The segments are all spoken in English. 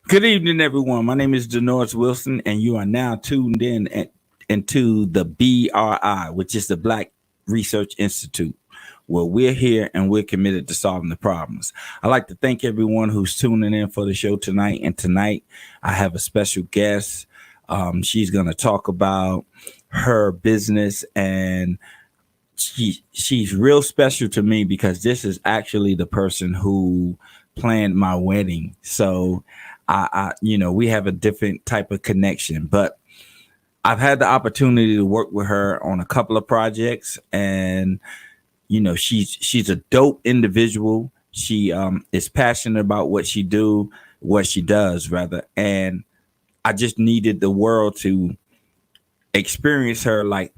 Good evening, everyone. My name is Denoris Wilson, and you are now tuned into the BRI, which is the Black Research Institute, where we're here and we're committed to solving the problems. I'd like to thank everyone who's tuning in for the show tonight. And tonight, I have a special guest. She's going to talk about her business, and she's real special to me because this is actually the person who planned my wedding. So we have a different type of connection, but I've had the opportunity to work with her on a couple of projects, and she's a dope individual. She is passionate about what she does, and I just needed the world to experience her, like,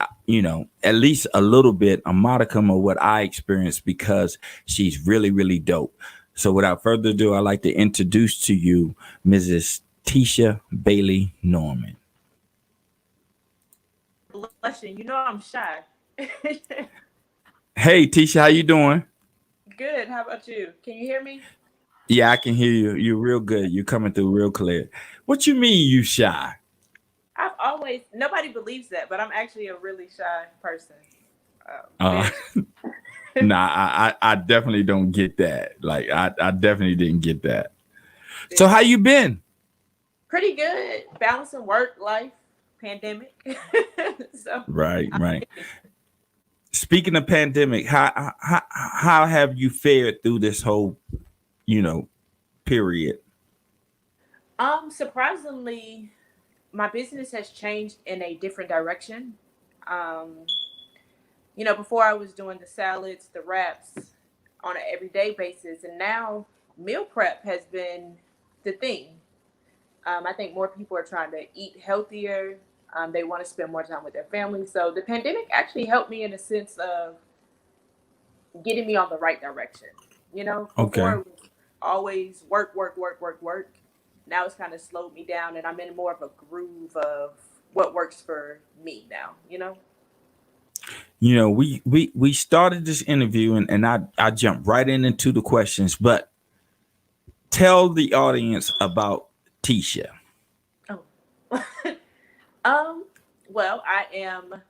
at least a little bit, a modicum of what I experienced, because she's really, really dope. So without further ado, I'd like to introduce to you Mrs. Teshia Bailey Norman. Blushing, I'm shy. Hey, Teshia, how you doing? Good. How about you? Can you hear me? Yeah, I can hear you. You're real good. You're coming through real clear. What you mean you shy? Nobody believes that, but I'm actually a really shy person. Nah, I definitely don't get that. Like, I definitely didn't get that. So how you been? Pretty good. Balancing work, life, pandemic. Right. Speaking of pandemic, how have you fared through this whole, period? Surprisingly, my business has changed in a different direction. Before I was doing the salads, the wraps on an everyday basis, and now meal prep has been the thing. I think more people are trying to eat healthier. They want to spend more time with their family. So the pandemic actually helped me in a sense of getting me on the right direction. Before it was always work. Now it's kind of slowed me down, and I'm in more of a groove of what works for me now, we started this interview and I jumped right into the questions, but tell the audience about Teshia. Well, I am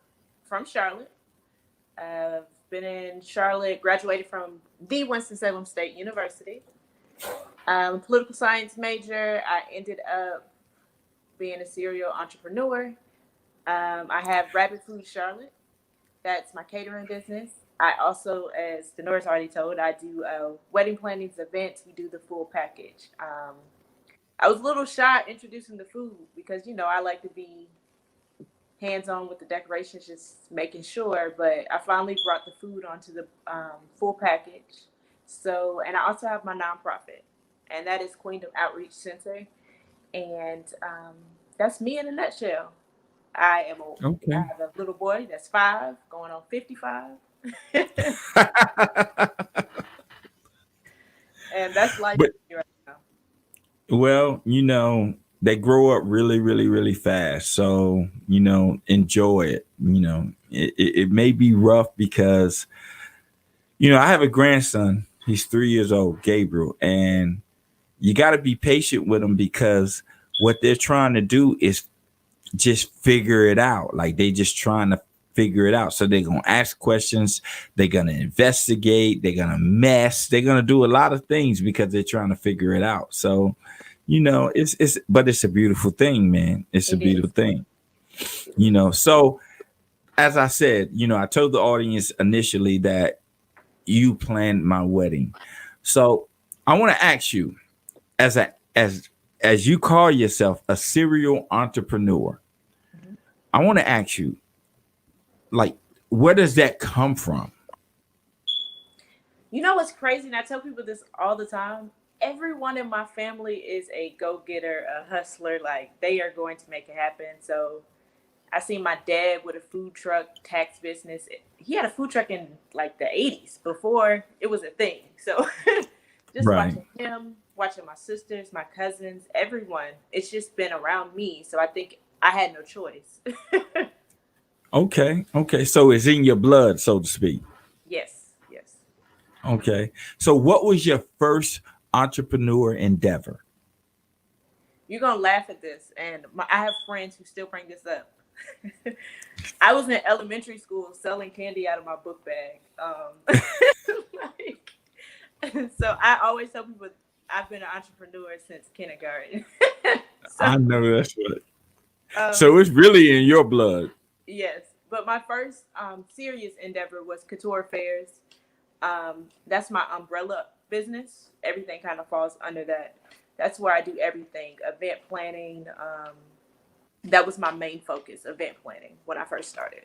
from Charlotte. I've been in Charlotte, graduated from the Winston-Salem State University. I'm a political science major. I ended up being a serial entrepreneur. I have Rabbitt Food Charlotte. That's my catering business. I also, as Denoris already told, I do wedding plannings, events. We do the full package. I was a little shy introducing the food because, I like to be hands-on with the decorations, just making sure. But I finally brought the food onto the full package. So, and I also have my nonprofit, and that is Queendom Outreach Center. And that's me in a nutshell. I have a little boy that's 5, going on 55. And that's life right now. Well, they grow up really, really, really fast. So, enjoy it. It may be rough because, I have a grandson. He's 3 years old, Gabriel, and you got to be patient with him because what they're trying to do is just figure it out. Like, they just trying to figure it out. So they're going to ask questions. They're going to investigate. They're going to mess. They're going to do a lot of things because they're trying to figure it out. So, but it's a beautiful thing, man. It's a beautiful thing. So as I said, I told the audience initially that you planned my wedding. So I want to ask you, as you call yourself a serial entrepreneur, I want to ask you, like, where does that come from? What's crazy, and I tell people this all the time, everyone in my family is a go-getter, a hustler. Like they are going to make it happen. So I seen my dad with a food truck tax business. He had a food truck in like the 80s before it was a thing. So just Right. watching him, watching my sisters, my cousins, everyone, it's just been around me. So I think I had no choice. Okay. Okay. So it's in your blood, so to speak. Yes, yes. Okay. So what was your first entrepreneur endeavor? You're going to laugh at this. And I have friends who still bring this up. I was in elementary school selling candy out of my book bag. So I always tell people I've been an entrepreneur since kindergarten. So I know that's what. um, So it's really in your blood. yes, but my first serious endeavor was couture fairs. That's my umbrella business. Everything kind of falls under that. That's where I do everything. Event planning. That was my main focus. Event planning when I first started.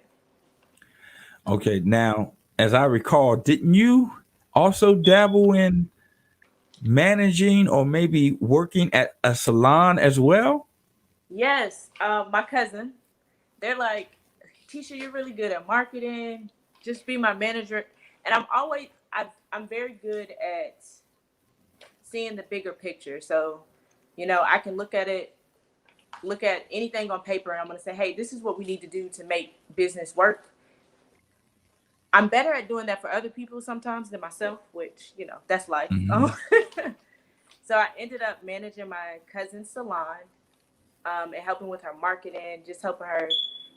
Okay. Now, as I recall, didn't you also dabble in managing or maybe working at a salon as well? Yes, my cousin. They're like, Teshia, you're really good at marketing. Just be my manager. And I'm very good at seeing the bigger picture. So, I can look at anything on paper, and I'm going to say, hey, this is what we need to do to make business work. I'm better at doing that for other people sometimes than myself, which, that's life. Mhm. So I ended up managing my cousin's salon, and helping with her marketing, just helping her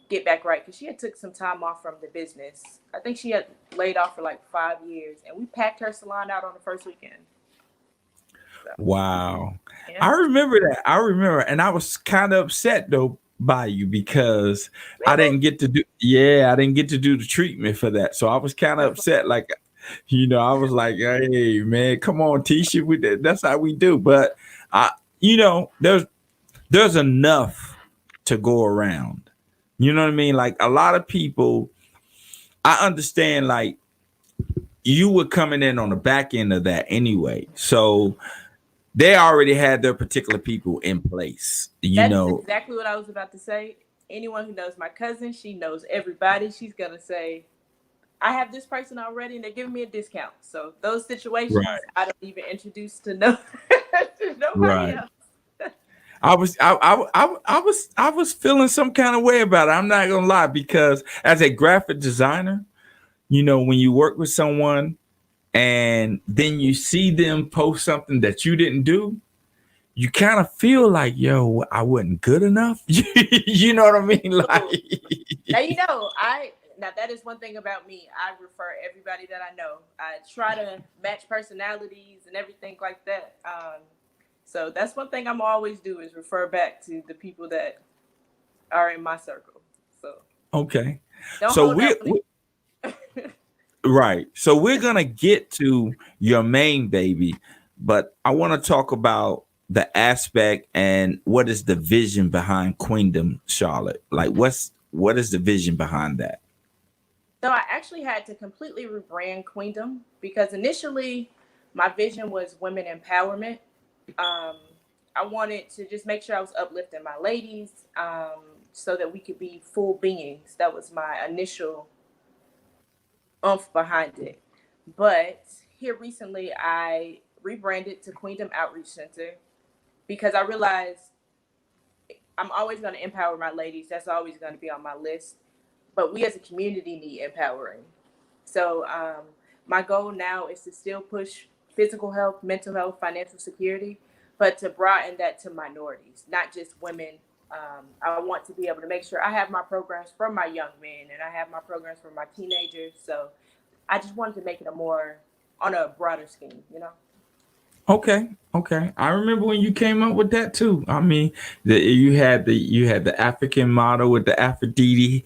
get back right because she had took some time off from the business. I think she had laid off for like 5 years, and we packed her salon out on the first weekend. So Wow. yeah, I remember that. I remember. And I was kind of upset though by you because really. I didn't get to do the treatment for that. So I was kind of That's upset. Like, I was like, hey man, come on, Tisha. That's how we do. But I, there's enough to go around. You know what I mean? Like a lot of people, I understand like you were coming in on the back end of that anyway. So they already had their particular people in place, that is exactly what I was about to say. Anyone who knows my cousin, she knows everybody. She's gonna say, I have this person already and they're giving me a discount. So those situations Right, I don't even introduce to no to nobody right. else. I was feeling some kind of way about it. I'm not gonna lie, because as a graphic designer, when you work with someone and then you see them post something that you didn't do, you kind of feel like, yo, I wasn't good enough. You know what I mean? Absolutely. Now Like, now that is one thing about me. I refer everybody that I know. I try to match personalities and everything like that. So that's one thing I'm always do is refer back to the people that are in my circle. So okay. don't So hold that one we right. So we're gonna get to your main baby, but I want to talk about the aspect and what is the vision behind Queendom Charlotte. Like what is the vision behind that? So I actually had to completely rebrand Queendom because initially my vision was women empowerment. Um, I wanted to just make sure I was uplifting my ladies, so that we could be full beings. That was my initial oomph behind it. But here recently, I rebranded to Queendom Outreach Center because I realized I'm always going to empower my ladies. That's always going to be on my list. But we as a community need empowering. So my goal now is to still push physical health, mental health, financial security, but to broaden that to minorities, not just women. I want to be able to make sure I have my programs for my young men and I have my programs for my teenagers. So I just wanted to make it a more on a broader scheme. Okay, okay. I remember when you came up with that too. I mean, you had the African model with the Aphrodite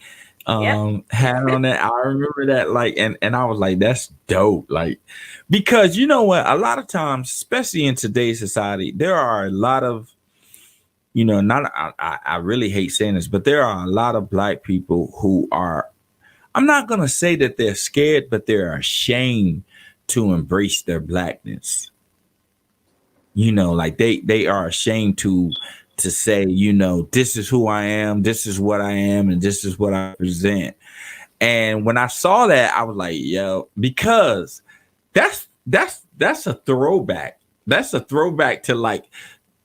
Yep. hat on it. I remember that, like, and I was like, that's dope. Like, because you know what, a lot of times, especially in today's society, there are a lot of, not I really hate saying this, but there are a lot of black people who are, I'm not gonna say that they're scared, but they're ashamed to embrace their blackness. Like they are ashamed to say, this is who I am, this is what I am, and this is what I present. And when I saw that, I was like, yo, because that's a throwback. That's a throwback to like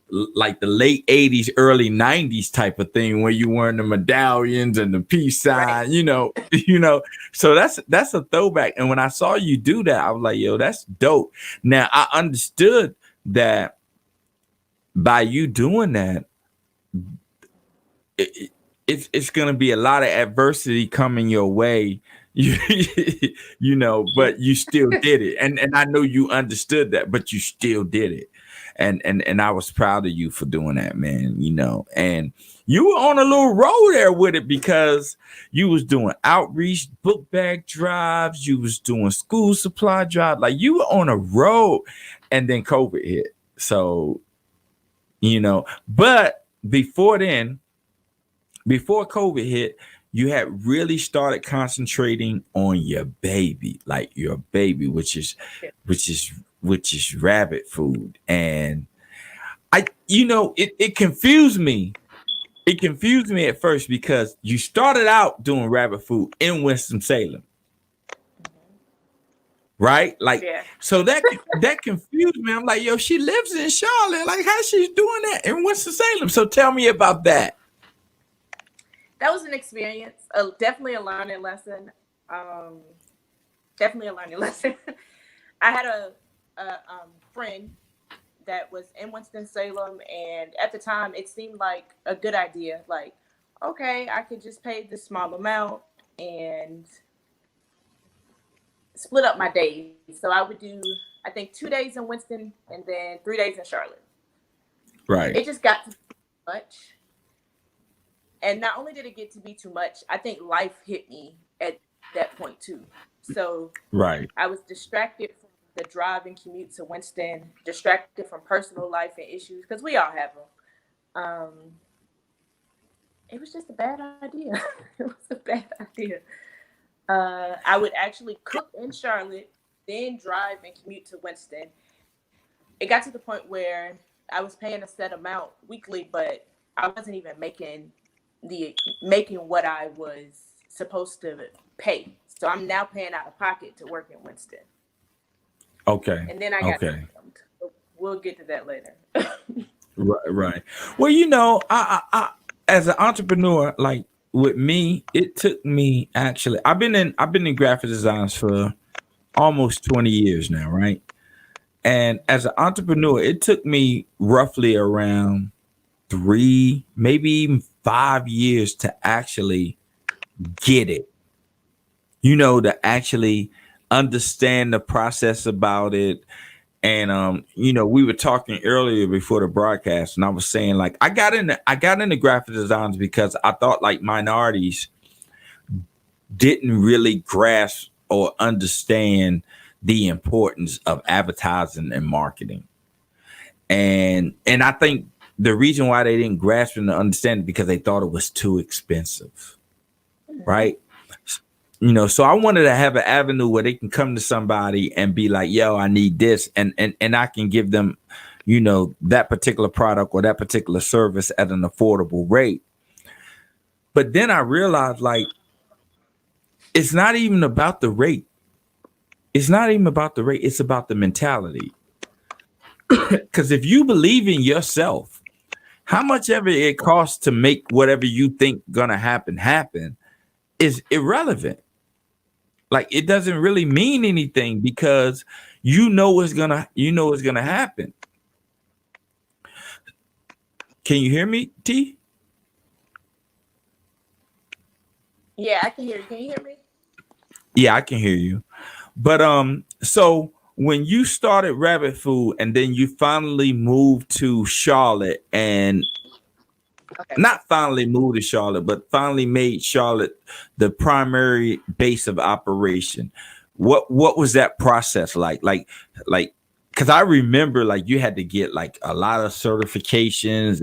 the late 80s, early 90s type of thing where you wearing the medallions and the peace sign, So that's a throwback. And when I saw you do that, I was like, yo, that's dope. Now I understood that by you doing that, it's going to be a lot of adversity coming your way, but you still did it. And I know you understood that, but you still did it. And I was proud of you for doing that, man, and you were on a little road there with it because you was doing outreach, book bag drives, you was doing school supply drive, like you were on a road, and then COVID hit. So, but before COVID hit, you had really started concentrating on your baby, which is Rabbitt Food. And it confused me. It confused me at first because you started out doing Rabbitt Food in Winston-Salem. Right? So that confused me. I'm like, yo, she lives in Charlotte. Like, how's she doing that in Winston-Salem? So tell me about that. That was an experience, definitely a learning lesson. I had a friend that was in Winston-Salem, and at the time, it seemed like a good idea. Like, okay, I could just pay this small amount and split up my days. So I would do, I think, 2 days in Winston and then 3 days in Charlotte. Right. It just got too much. And not only did it get to be too much, I think life hit me at that point too. So right, I was distracted from the drive and commute to Winston, distracted from personal life and issues, because we all have them. It was just a bad idea. It was a bad idea. I would actually cook in Charlotte, then drive and commute to Winston. It got to the point where I was paying a set amount weekly, but I wasn't even making what I was supposed to pay. So I'm now paying out of pocket to work in Winston. Okay. And then I got filmed. We'll get to that later. Right. Well, I as an entrepreneur, like with me, it took me actually. I've been in graphic designs for almost 20 years now, right? And as an entrepreneur, it took me roughly around 3, maybe even 5 years to actually get it, to actually understand the process about it. And we were talking earlier before the broadcast, and I was saying, like, I got into graphic designs because I thought like minorities didn't really grasp or understand the importance of advertising and marketing. And I think the reason why they didn't grasp and understand it because they thought it was too expensive, right? So I wanted to have an avenue where they can come to somebody and be like, yo, I need this. And I can give them, that particular product or that particular service at an affordable rate. But then I realized, like, it's not even about the rate. It's not even about the rate. It's about the mentality. Because if you believe in yourself, how much ever it costs to make whatever you think gonna happen is irrelevant. Like, it doesn't really mean anything because it's gonna happen. Can you hear me, T? Yeah, I can hear you. Can you hear me? Yeah, I can hear you. But so when you started Rabbitt Food and then you finally moved to Charlotte and not finally moved to Charlotte, but finally made Charlotte the primary base of operation, what was that process like? Like, because I remember like you had to get like a lot of certifications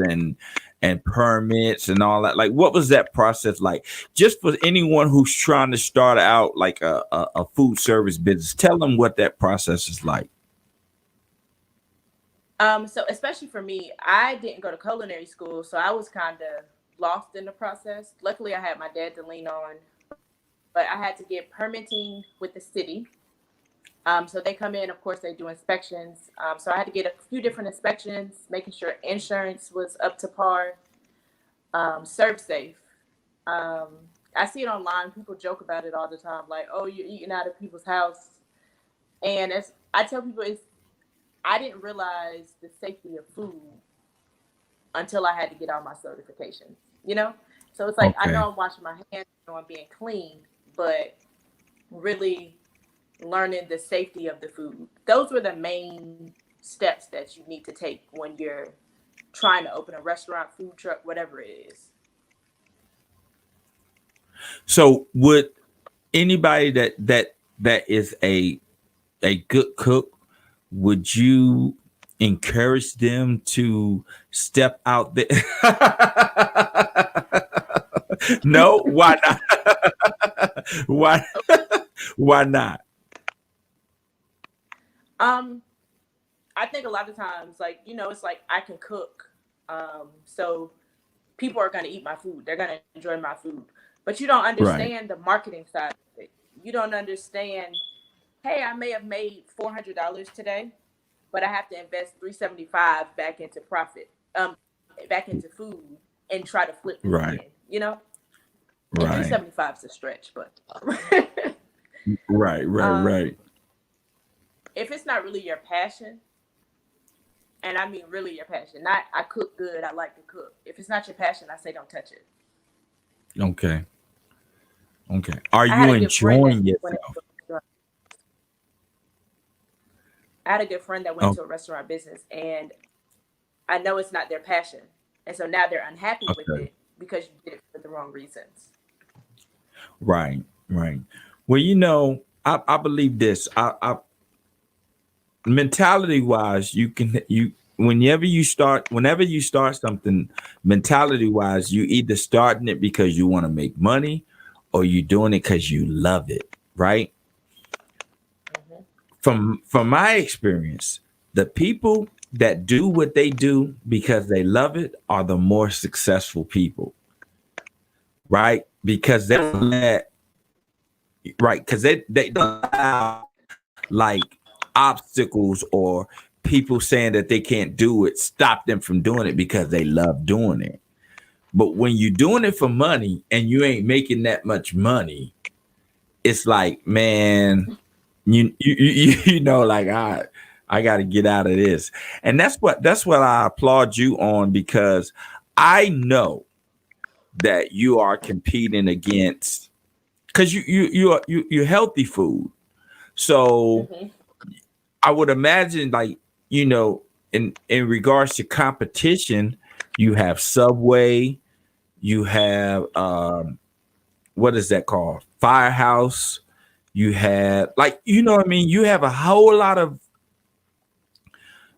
and permits and all that. Like, what was that process like? Just for anyone who's trying to start out like a food service business, tell them what that process is like. So especially for me, I didn't go to culinary school, so I was kind of lost in the process. Luckily, I had my dad to lean on, but I had to get permitting with the city. So they come in, of course, they do inspections. So I had to get a few different inspections, making sure insurance was up to par, serve safe. Um, I see it online. People joke about it all the time, like, "Oh, you're eating out of people's house." And as I tell people, it's I didn't realize the safety of food until I had to get all my certifications. You know, so it's like I Okay. know I'm washing my hands, I know I'm being clean, but really learning the safety of the food. Those were the main steps that you need to take when you're trying to open a restaurant, food truck, whatever it is. So would anybody that is a good cook, would you encourage them to step out there? No, why not? Why why not? Um, I think a lot of times, like, it's like I can cook. So people are going to eat my food. They're going to enjoy my food. But you don't Right. understand the marketing side of it. You don't understand, hey, I may have made $400 today, but I have to invest 375 back into profit, back into food and try to flip this Right. again, you know? And Right. 375 is a stretch, but Right. Right. um, Right. if it's not really your passion, and I mean really your passion, not I cook good, I like to cook. If it's not your passion, I say don't touch it. Okay. Okay. Are I had you a good friend that enjoying went yourself? into a restaurant. I had a good friend that went Oh, into a restaurant business, and I know it's not their passion, and so now they're unhappy with okay. it because you did it for the wrong reasons. Right. Right. Well, I believe this. I mentality wise, you whenever you start something, mentality wise, you either starting it because you want to make money or you doing it because you love it, right? Hmm. From my experience, the people that do what they do because they love it are the more successful people, right? Because they don't let right because they don't allow like obstacles or people saying that they can't do it stop them from doing it because they love doing it. But when you're doing it for money and you ain't making that much money, it's like, man, like I got to get out of this. And that's what I applaud you on, because I know that you are competing against, because you're healthy food. So Hmm. I would imagine, like, in regards to competition, you have Subway, you have what is that called? Firehouse. You have, like, what I mean? You have a whole lot of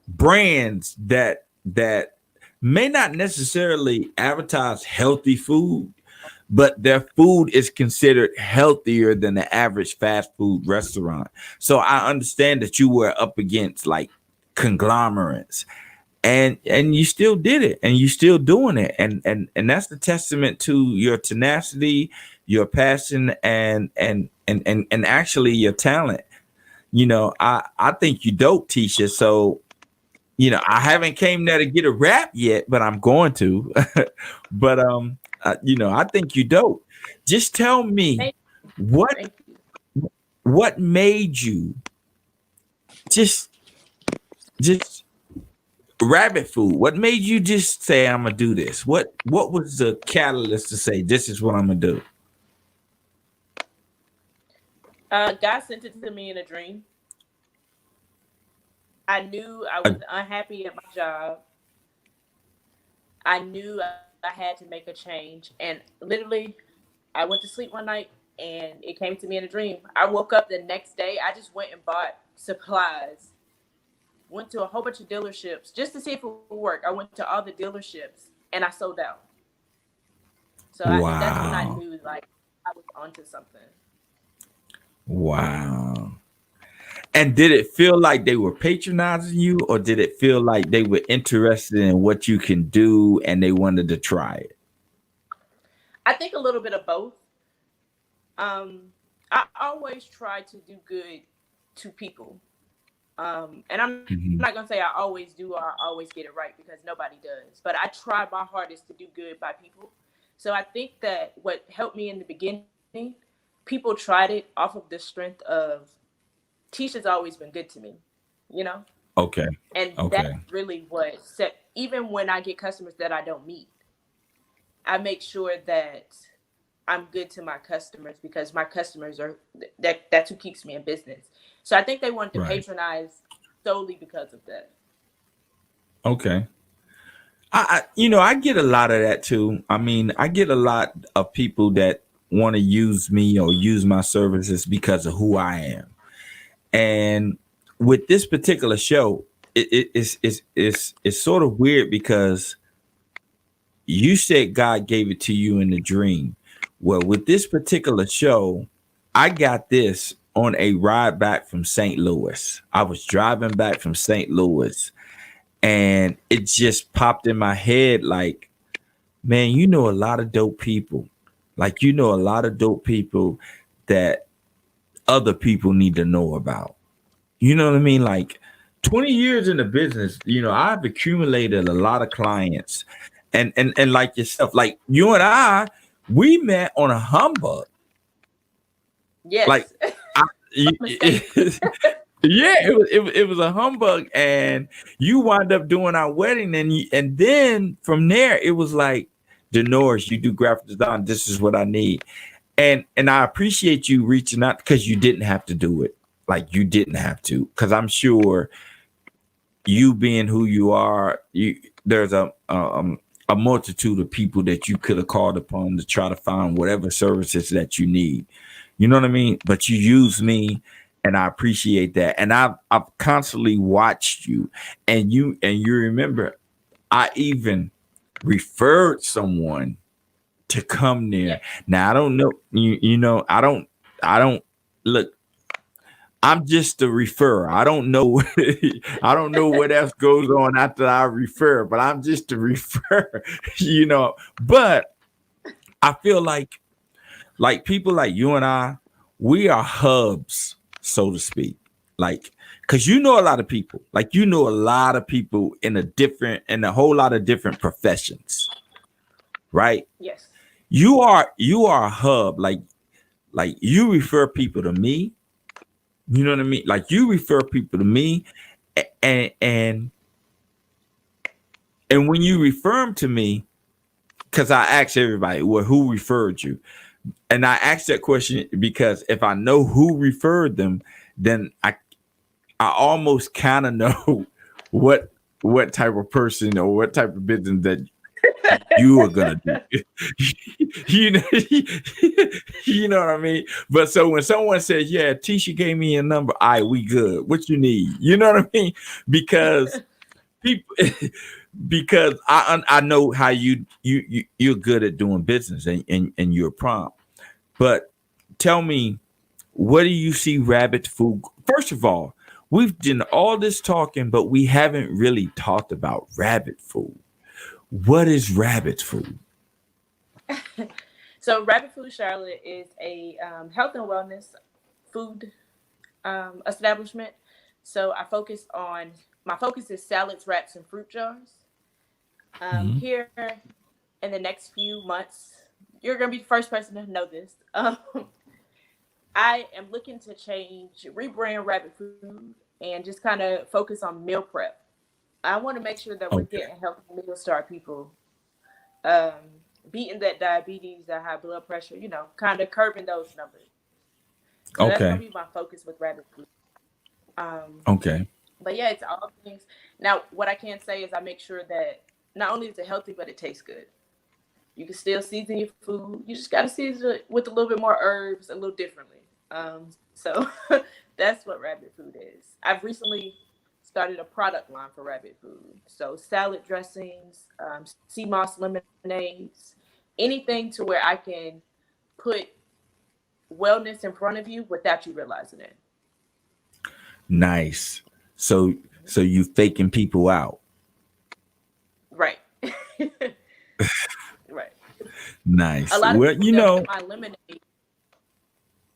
brands that may not necessarily advertise healthy food, but their food is considered healthier than the average fast food restaurant. So I understand that you were up against like conglomerates, and you still did it, and you still doing it, and that's the testament to your tenacity, your passion, and actually your talent. I think you dope, Teshia. So I haven't came there to get a rap yet, but I'm going to. But I think you dope. Just tell me Thank, what thank you. what made you just just rabbit food. What made you just say I'm gonna do this? What was the catalyst to say this is what I'm gonna do? God sent it to me in a dream. I knew I Uh, was unhappy at my job. I knew I had to make a change. And literally, I went to sleep one night and it came to me in a dream. I woke up the next day. I just went and bought supplies, went to a whole bunch of dealerships just to see if it would work. I went to all the dealerships and I sold out. That's when I wow, knew like I was onto something. wow. And did it feel like they were patronizing you, or did it feel like they were interested in what you can do and they wanted to try it? I think a little bit of both. I always try to do good to people. And I'm not gonna say I always do or I always get it right because nobody does. But I try my hardest to do good by people. So I think that what helped me in the beginning, people tried it off of the strength of Tisha's always been good to me, you know? Okay. And that's Okay. really what set, even when I get customers that I don't meet, I make sure that I'm good to my customers because my customers are that's who keeps me in business. So I think they wanted to Right. patronize solely because of that. Okay. I get a lot of that too. I mean, I get a lot of people that want to use me or use my services because of who I am. And with this particular show, it's sort of weird because you said God gave it to you in a dream. Well, with this particular show, I got this on a ride back from St. Louis. I was driving back from St. Louis and it just popped in my head like, man, you know a lot of dope people. Like you know a lot of dope people that other people need to know about. You know what I mean? Like 20 years in the business, I've accumulated a lot of clients. And like yourself, like you and I, we met on a humbug. Like Yes. I, Mistake. yeah, it was a humbug, and you wind up doing our wedding, and then from there it was like, Denores, you do graphic design. This is what I need, and I appreciate you reaching out because you didn't have to do it. Like you didn't have to, because I'm sure you being who you are, there's a multitude of people that you could have called upon to try to find whatever services that you need. You know what I mean? But you use me, and I appreciate that. And I've constantly watched you, and you remember I even referred someone to come Yeah. there. Now I don't know I don't look. I'm just a referrer. I don't know. I don't know what else goes on after I refer, but I'm just a refer. But I feel like people like you and I, we are hubs, so to speak. Like, because you know a lot of people. Like you know a lot of people in a whole lot of different professions, right? Yes. You are a hub. Like you refer people to me. You know what I mean? Like you refer people to me, and and when you refer them to me, because I ask everybody, well, who referred you? And I ask that question because if I know who referred them, then I almost kind of know what what type of person or what type of business that you are gonna do. you know, you know what I mean? But so when someone says, yeah, Tisha gave me a number, all right, we good. What you need? You know what I mean? Because people because I know how you're good at doing business and you're prompt. But tell me, what do you see Rabbitt Food? First of all, we've done all this talking, but we haven't really talked about Rabbitt Food. What is Rabbitt Food? So Rabbitt Food Charlotte is a health and wellness food establishment. So I focus on my focus is salads, wraps, and fruit jars. Mhm. Here in the next few months, you're gonna be the first person to know this. I am looking to change, rebrand Rabbitt Food, and just kind of focus on meal prep. I want to make sure that we're Okay. getting healthy meals to our people, um, beating that diabetes, that high blood pressure, kind of curbing those numbers. So that's gonna Okay. be my focus with Rabbitt Food. Um, Okay. but yeah, it's all things. Now, what I can say is I make sure that not only is it healthy, but it tastes good. You can still season your food. You just gotta season it with a little bit more herbs, a little differently. So that's what Rabbitt Food is. I've recently started a product line for Rabbitt Food. So salad dressings, sea moss lemonades, anything to where I can put wellness in front of you without you realizing it. Nice. So you faking people out. Right. Right. A Nice. lot of Well, people, they'll get my lemonade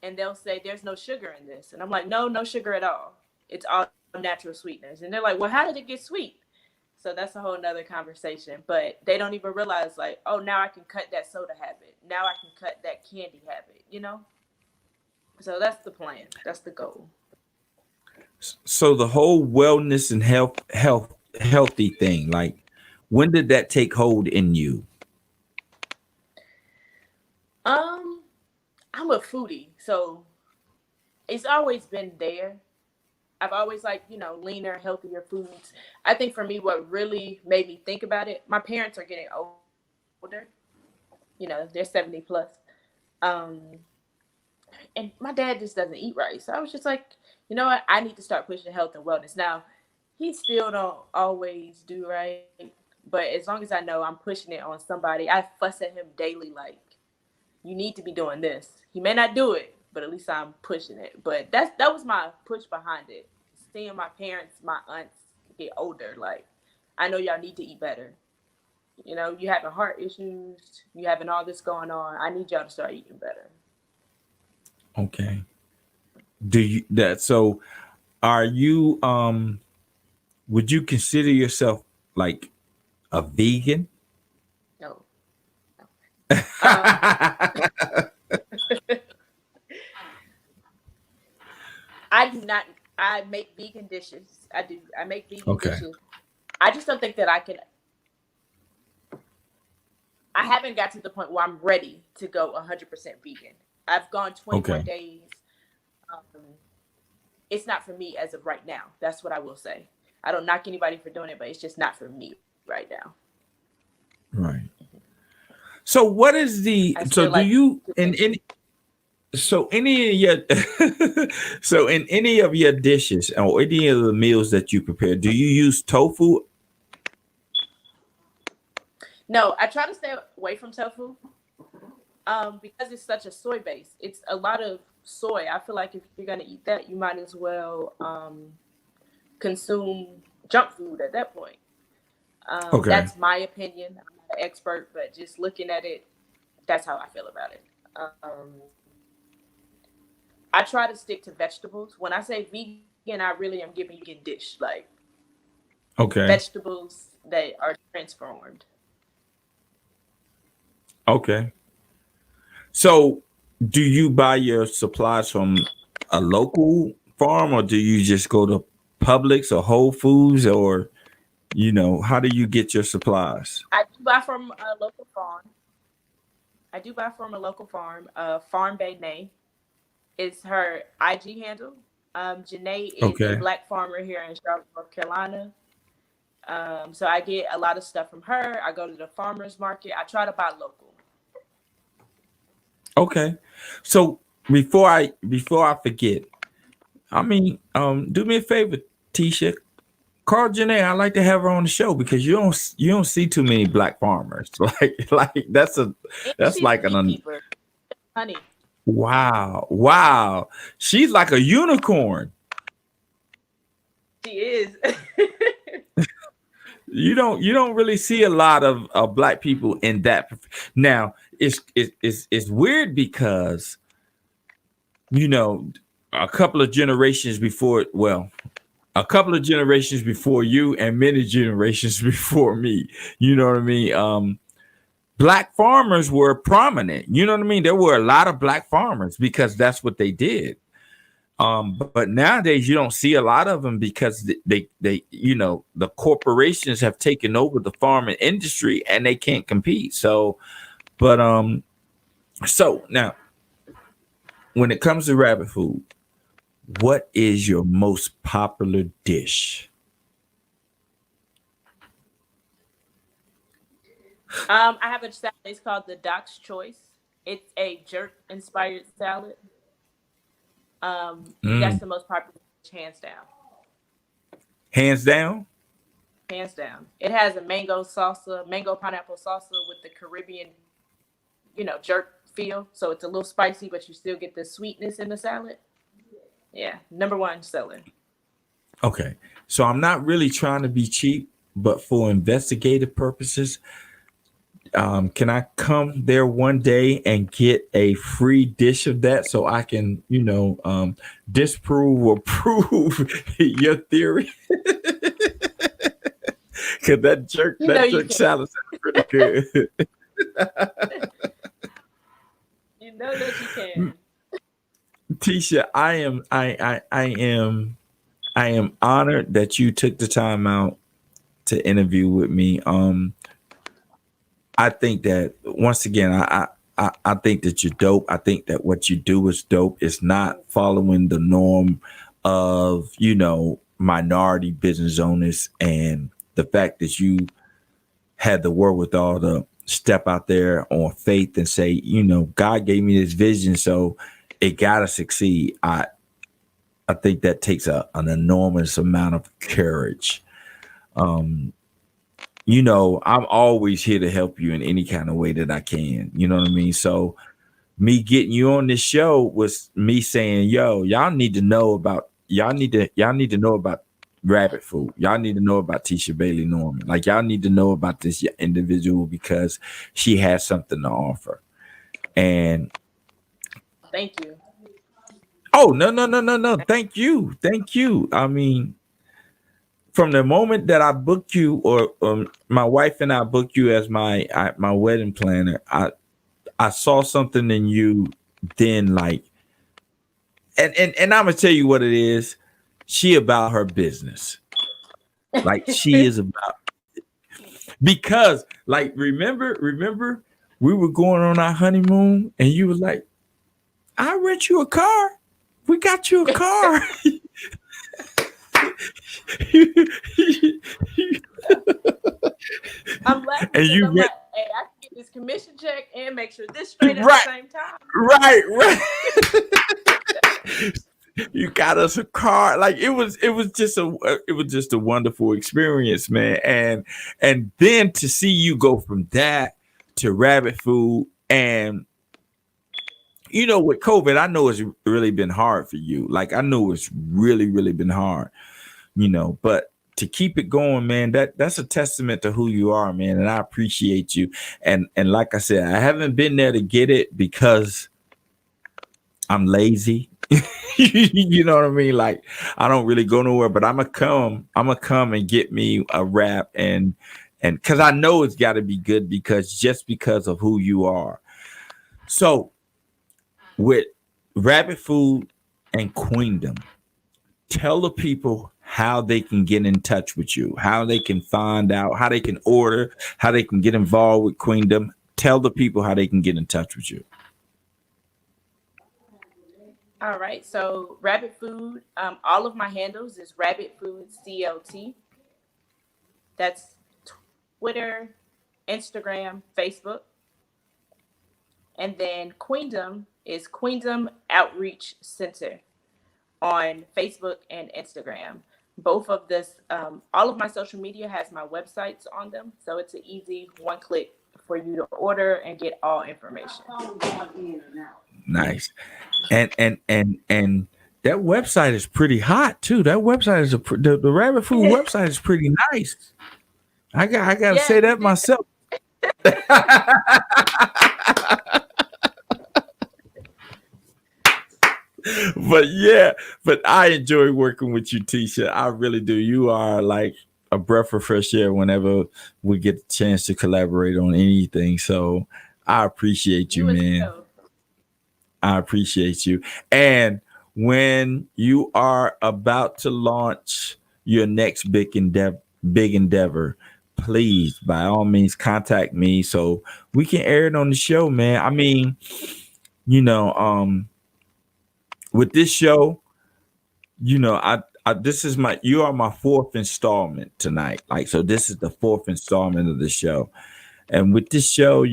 and they'll say there's no sugar in this, and I'm like, no sugar at all. It's all natural sweeteners. And they're like, well, how did it get sweet? So that's a whole nother conversation. But they don't even realize, like, oh, now I can cut that soda habit. Now I can cut that candy habit, you know? So that's the plan. That's the goal. so the whole wellness and healthy thing, like when did that take hold in you? Um, I'm a foodie, so it's always been there. I've always liked, leaner, healthier foods. I think for me, what really made me think about it, my parents are getting older. They're 70 plus. Um, and my dad just doesn't eat right. So I was just like, you know what? I need to start pushing health and wellness. Now, he still don't always do right, but as long as I know I'm pushing it on somebody, I fuss at him daily like, you need to be doing this. He may not do it, but at least I'm pushing it. But that was my push behind it. Seeing my parents, my aunts get older, like I know y'all need to eat better. You having heart issues, you having all this going on. I need y'all to start eating better. Okay. Do you that so are you would you consider yourself like a vegan? No, um, I do not. I make vegan dishes. I do. I make vegan Okay. dishes. I just don't think that I can. I haven't got to the point where I'm ready to go 100% vegan. I've gone 21 Okay. days. Um, it's not for me as of right now. That's what I will say. I don't knock anybody for doing it, but it's just not for me right now. Right. So what is I the still so do like you to in make. any so any of your so in any of your dishes or any of the meals that you prepare, do you use tofu? No, I try to stay away from tofu. Because it's such a soy base. It's a lot of soy. I feel like if you're gonna eat that, you might as well consume junk food at that point. Okay. That's my opinion. I'm not an expert, but just looking at it, that's how I feel about it. I try to stick to vegetables. When I say vegan, I really am giving you vegan dish, like Okay. vegetables that are transformed. Okay. So do you buy your supplies from a local farm or do you just go to Publix or Whole Foods or how do you get your supplies? I do buy from a local farm. I do buy from a local farm. Farm Bay Nay is her IG handle. Janae is a Okay. black farmer here in Charlotte, North Carolina. So I get a lot of stuff from her. I go to the farmers market. I try to buy local. Okay. So before I forget, I mean, do me a favor, Tisha. Call Janae. I like to have her on the show because you don't see too many black farmers. Like And that's she's a like beekeeper, honey. wow. She's like a unicorn. She is. You don't really see a lot of black people in that. Now it's weird because you know a couple of generations before, well, a couple of generations before you and many generations before me, you know what I mean, black farmers were prominent, you know what I mean, there were a lot of black farmers because that's what they did. But nowadays you don't see a lot of them because they the corporations have taken over the farming industry and they can't compete. But so now when it comes to rabbit food, what is your most popular dish? I have a salad. It's called the Doc's Choice. It's a jerk inspired salad. That's Mm. the most popular dish, hands down. Hands down. Hands down. It has a mango salsa, mango pineapple salsa with the Caribbean, jerk feel. So it's a little spicy, but you still get the sweetness in the salad. Yeah, number one seller. Okay. So I'm not really trying to be cheap, but for investigative purposes, can I come there one day and get a free dish of that so I can, disprove or prove your theory? Cause You know that you jerk can. salad sounds pretty good. You know that you can. Teshia, I am honored that you took the time out to interview with me. I think that once again, I think that you're dope. I think that what you do is dope. It's not following the norm of, minority business owners, and the fact that you had the wherewithal to step out there on faith and say, God gave me this vision, so it gotta succeed. I think that takes an enormous amount of courage. Um, I'm always here to help you in any kind of way that I can. You know what I mean? So me getting you on this show was me saying, yo, y'all need to know about Rabbitt Food. Y'all need to know about Teshia Bailey Norman. Like, y'all need to know about this individual because she has something to offer. And Thank you. oh, no, no, no, no, no. Thank you. Thank you. I mean, from the moment that I booked you, or my wife and I booked you as my wedding planner, I saw something in you then, like, and I'm gonna tell you what it is. She about her business. Like, she is about, because, like, remember we were going on our honeymoon and you were like, I rent you a car. We got you a car. I'm laughing And because you I'm rent, like, hey, I can get this commission check and make sure this straight at the right, same time. right. You got us a car. Like, it was just a wonderful experience, man. And then to see you go from that to Rabbitt Food, and with COVID, I know it's really been hard for you. Like, I know it's really, really been hard, but to keep it going, man, that's a testament to who you are, man. And I appreciate you. And like I said, I haven't been there to get it because I'm lazy. You know what I mean? Like, I don't really go nowhere, but I'm gonna come and get me a wrap, and because I know it's got to be good, because of who you are. So with Rabbitt Food and Queendom, tell the people how they can get in touch with you, how they can find out, how they can order, how they can get involved with Queendom. Tell the people how they can get in touch with you. All right. So Rabbitt Food, all of my handles is Rabbitt Food CLT. That's Twitter, Instagram, Facebook. And then Queendom is Queendom Outreach Center on Facebook and Instagram. Both of this, all of my social media has my websites on them. So it's an easy one click for you to order and get all information. Nice. And that website is pretty hot too. That website is the Rabbit Food website is pretty nice. I gotta Yeah, say you that did. myself. But yeah, but I enjoy working with you, Teshia. I really do. You are like a breath of fresh air whenever we get the chance to collaborate on anything. So I appreciate you, You as man. well. I appreciate you. And when you are about to launch your next big endeavor, please, by all means, contact me so we can air it on the show, man. I mean, you know, um, with this show, I this is you are my fourth installment tonight. Like, so this is the fourth installment of the show. And with this show,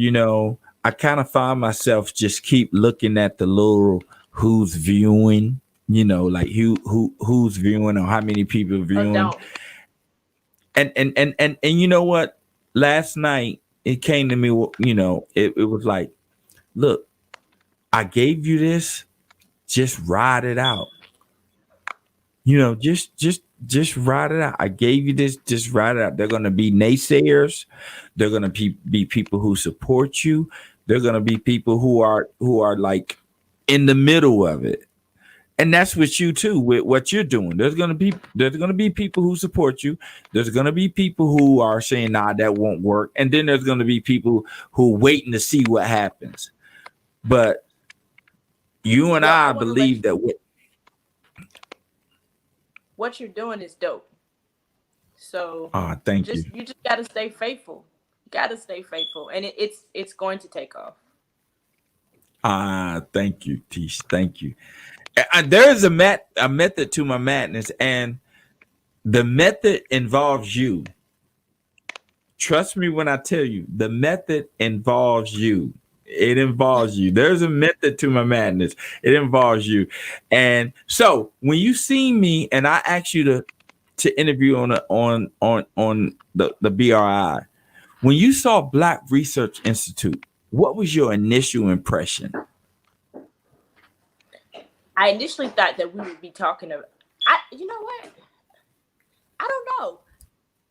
I kind of find myself just keep looking at the little who's viewing, like who's viewing or how many people Oh, viewing. don't. And you know what? Last night it came to me, it was like, look, I gave you this, just ride it out. Just just ride it out. I gave you this, just ride it out. They're gonna be naysayers. They're gonna be people who support you. They're gonna be people who are like in the middle of it. And that's with you too, with what you're doing. There's gonna be people who support you. There's gonna be people who are saying, nah, that won't work. And then there's gonna be people who waiting to see what happens. But you and Well, I I want to let believe you that what you're doing is dope. So thank you. you just gotta stay faithful. You gotta stay faithful, and it's going to take off. Thank you, Tish. Thank you. There is a method to my madness, and the method involves you. Trust me when I tell you, the method involves you. It involves you. There's a method to my madness. It involves you. And so when you see me and I ask you to interview on the BRI, when you saw Black Research Institute, what was your initial impression? I initially thought that we would be talking about. You know what? I don't know.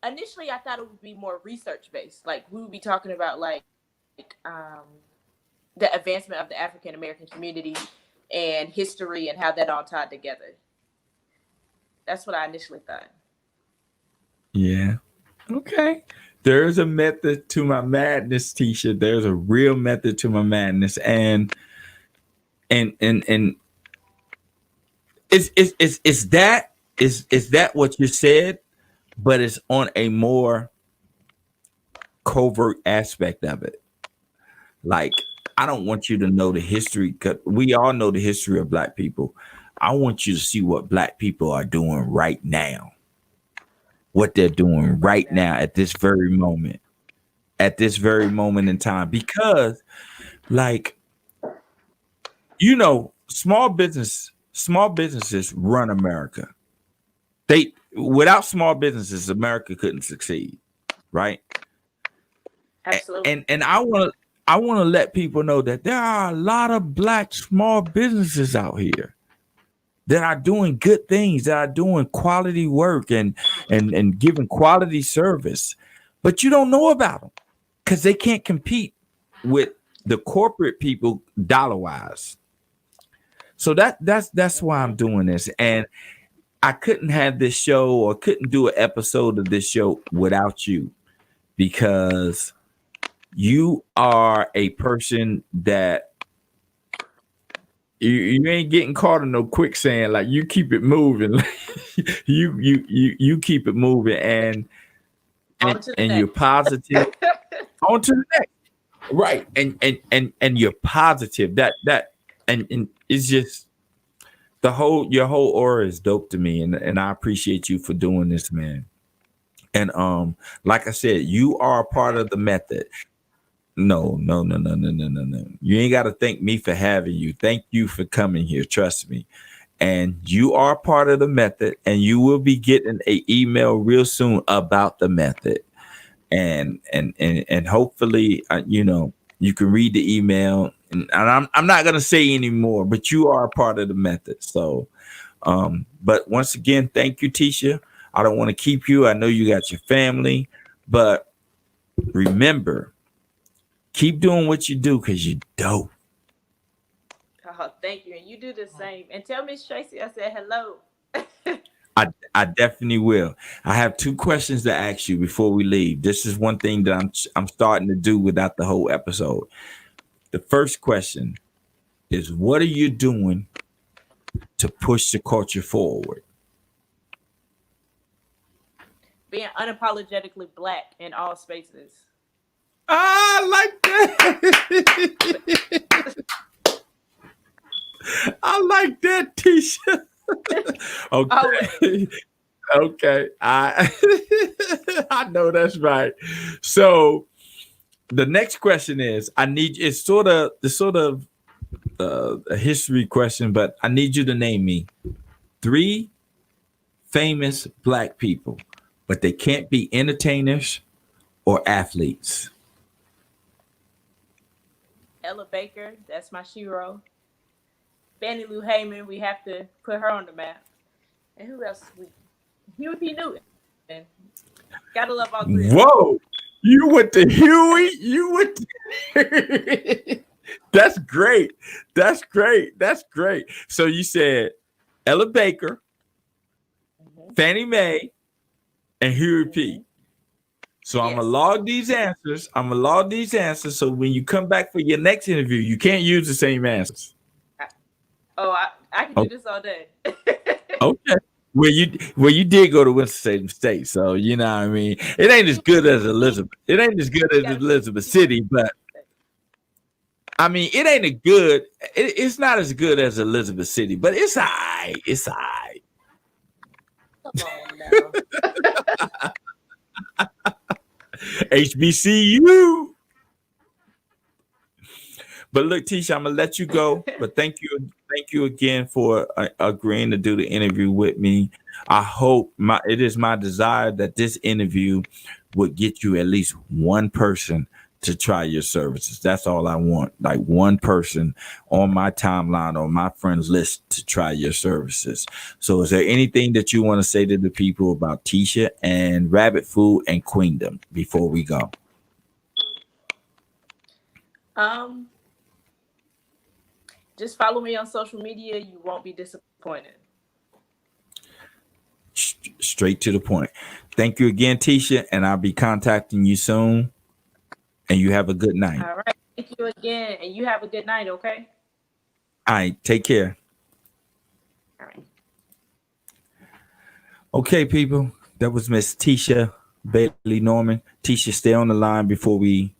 Initially, I thought it would be more research based. Like we would be talking about the advancement of the African American community and history and how that all tied together. That's what I initially thought. Yeah. Okay. There's a method to my madness, Tisha. There's a real method to my madness. And is that what you said, but it's on a more covert aspect of it. Like, I don't want you to know the history, because we all know the history of Black people. I want you to see what Black people are doing right now, what they're doing Right right now. now at this very moment in time. Because, like, small businesses run America. They Without small businesses, America couldn't succeed, right? Absolutely. And I want to let people know that there are a lot of Black small businesses out here that are doing good things, that are doing quality work and giving quality service, but you don't know about them because they can't compete with the corporate people dollar wise. So that's why I'm Hmm. doing this, and I couldn't have this show or couldn't do an episode of this show without you, because you are a person that you ain't getting caught in no quicksand. Like, you keep it moving. You keep it moving, On to the and you're next. positive. On to the next. Right. And you're positive. That and it's just your whole aura is dope to me, and I appreciate you for doing this, man. And like I said, you are a part of the method. No, no, no, no, no, no, no, no. You ain't got to thank me for having you. Thank you for coming here. Trust me. And you are part of the method, and you will be getting a email real soon about the method. And hopefully, you can read the email. And I'm not gonna say anymore, but you are a part of the method. So, but once again, thank you, Tisha. I don't want to keep you. I know you got your family, but remember, keep doing what you do because you're dope. Oh, thank you, and you do the same. And tell Miss Tracy I said hello. I definitely will. I have two questions to ask you before we leave. This is one thing that I'm starting to do without the whole episode. The first question is, what are you doing to push the culture forward? Being unapologetically Black in all spaces. I like that. I like that, Tisha. Always. Okay. Okay. I know that's right. So the next question is, it's sort of a history question, but I need you to name me three famous Black people, but they can't be entertainers or athletes. Ella Baker, that's my shiro. Fannie Lou Haman, we have to put her on the map. And who else? Huey P. Newton. Gotta love all three of them. Whoa, you went to Huey. You went. To... That's great. That's great. That's great. So you said Ella Baker, Fannie Mae, and Huey P. So I'm gonna log these answers. So when you come back for your next interview, you can't use the same answers. I can do this all day. Okay. Well, you did go to Winston-Salem State, so you know what I mean. It ain't as good as Elizabeth. It ain't as good as Elizabeth City, but I mean, it ain't a good. It's not as good as Elizabeth City, but it's alright. It's alright. Come on now. HBCU. But look, Teshia, I'm gonna let you go. But thank you again for agreeing to do the interview with me. I hope it is my desire that this interview would get you at least one person to try your services. That's all I want. Like one person on my timeline or my friends list to try your services. So is there anything that you want to say to the people about Teshia and Rabbitt Food and Queendom before we go? Just follow me on social media. You won't be disappointed. Straight to the point. Thank you again, Teshia, and I'll be contacting you soon. And you have a good night. All right. Thank you again, and you have a good night, okay? All right. Take care. All right. Okay, people. That was Miss Teshia Bailey Norman. Teshia, stay on the line before we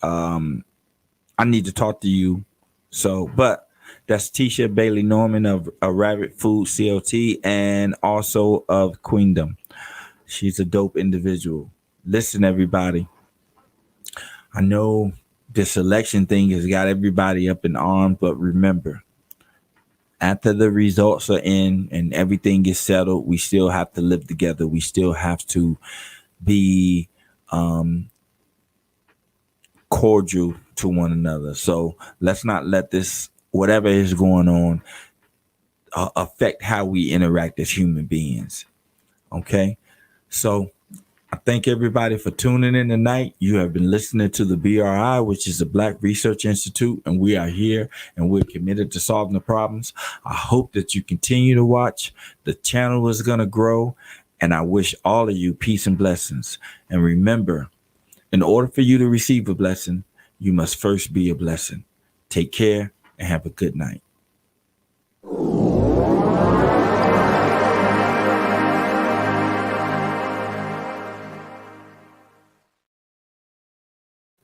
I need to talk to you. So, but that's Teshia Bailey Norman of Rabbitt Food CLT and also of Queendom. She's a dope individual. Listen, everybody. I know this election thing has got everybody up in arms, but remember, after the results are in and everything is settled, we still have to live together. We still have to be cordial to one another. So let's not let this, whatever is going on, affect how we interact as human beings. Okay? So I thank everybody for tuning in tonight. You have been listening to the BRI, which is the Black Research Institute, and we are here and we're committed to solving the problems. I hope that you continue to watch. The channel is going to grow, and I wish all of you peace and blessings. And remember, in order for you to receive a blessing, you must first be a blessing. Take care and have a good night.